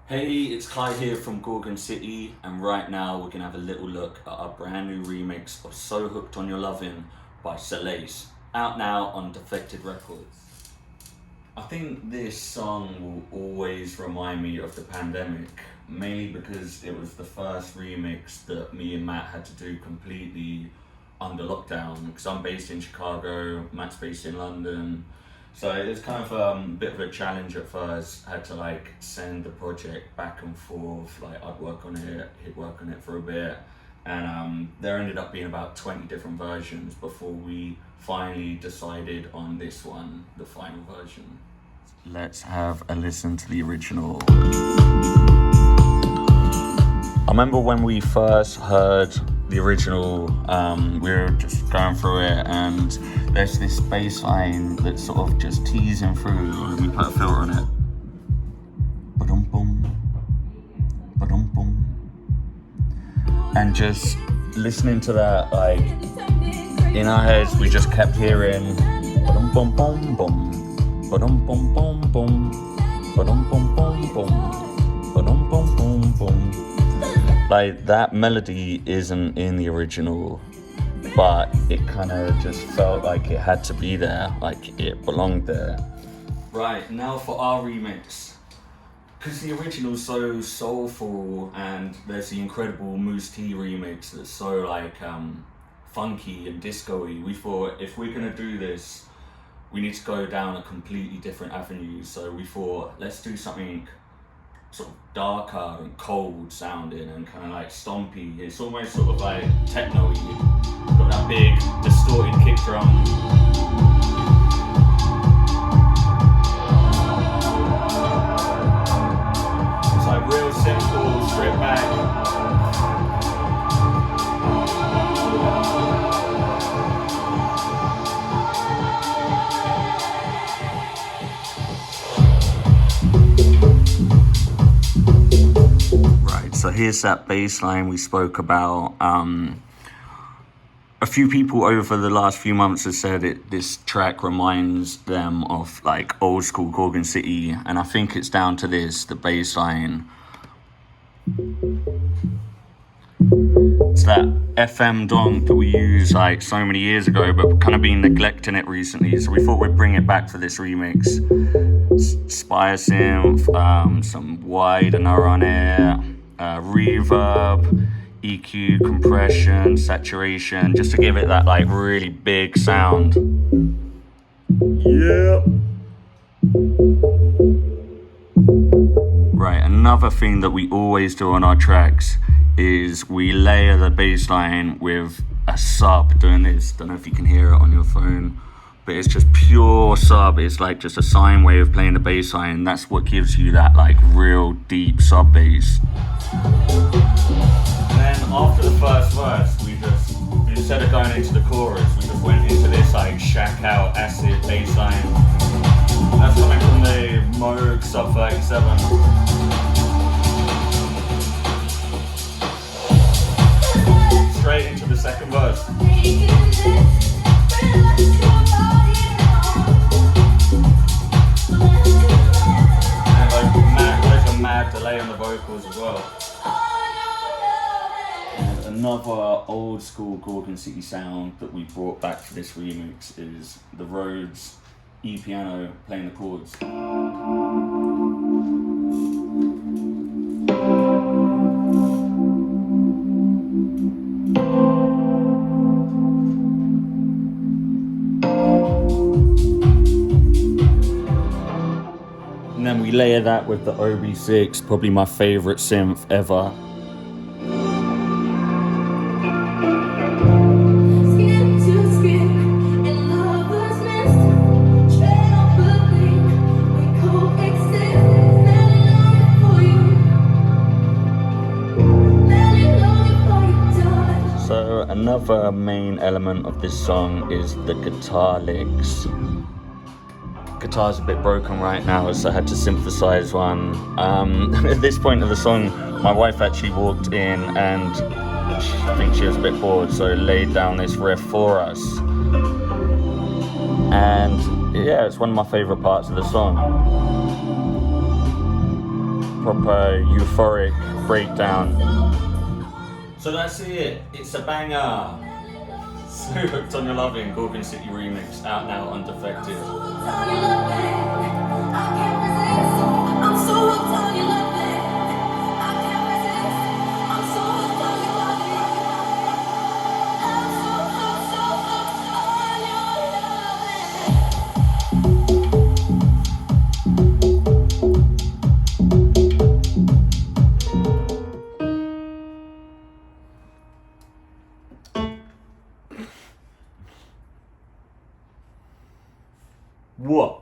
Hey, it's Kai here from Gorgon City, and right now we're going to have a little look at our brand new remix of So Hooked on Your Lovin' by Selace, out now on Defected Records. I think this song will always remind me of the pandemic, mainly because it was the first remix that me and Matt had to do completely under lockdown, because I'm based in Chicago, Matt's based in London. So it was kind of a bit of a challenge at first. I had to send the project back and forth. I'd work on it, he'd work on it for a bit. And there ended up being about 20 different versions before we finally decided on this one, the final version. Let's have a listen to the original. I remember when we first heard the original, we were just going through it, and there's this bass line that's sort of just teasing through, and we put a filter on it. Ba-dum-bum, ba-dum-bum. And just listening to that, in our heads, we just kept hearing ba-dum-bum-bum-bum, ba-dum-bum-bum-bum, ba-dum-bum-bum-bum, ba-dum-bum-bum-bum. That melody isn't in the original, but it kind of just felt like it had to be there, like it belonged there. Right, now for our remix. Because the original's so soulful, and there's the incredible Moose T remix that's so funky and disco-y, we thought if we're gonna do this, we need to go down a completely different avenue. So we thought, let's do something sort of darker and cold sounding and kind of stompy. It's almost sort of techno-y. Got that big distorted kick drum. It's real simple, stripped back. So here's that bass line we spoke about. A few people over the last few months have said this track reminds them of old school Gorgon City, and I think it's down to the bass line. It's that FM donk that we used so many years ago, but kind of been neglecting it recently, so we thought we'd bring it back for this remix. Spire synth, some wide and on it. Reverb, EQ, compression, saturation, just to give it that really big sound. Yeah. Right, another thing that we always do on our tracks is we layer the bass line with a sub, doing this. Don't know if you can hear it on your phone, but it's just pure sub. It's just a sine wave playing the bass line. That's what gives you that real deep sub bass. And then after the first verse, we instead of going into the chorus, we just went into this shack out acid bass line. That's coming from the Moog Sub 37. Straight into the second verse. There's a mad delay on the vocals as well. And another old school Gorgon City sound that we brought back for this remix is the Rhodes E-piano playing the chords. And then we layer that with the OB6, probably my favorite synth ever. So another main element of this song is the guitar licks. Guitar's a bit broken right now, so I had to synthesize one. At this point of the song, my wife actually walked in and I think she was a bit bored, so laid down this riff for us. And yeah, it's one of my favorite parts of the song. proper euphoric breakdown. So that's it. It's a banger. So Hooked on Your Lovin', Gorgon City remix, out now on Defected. What?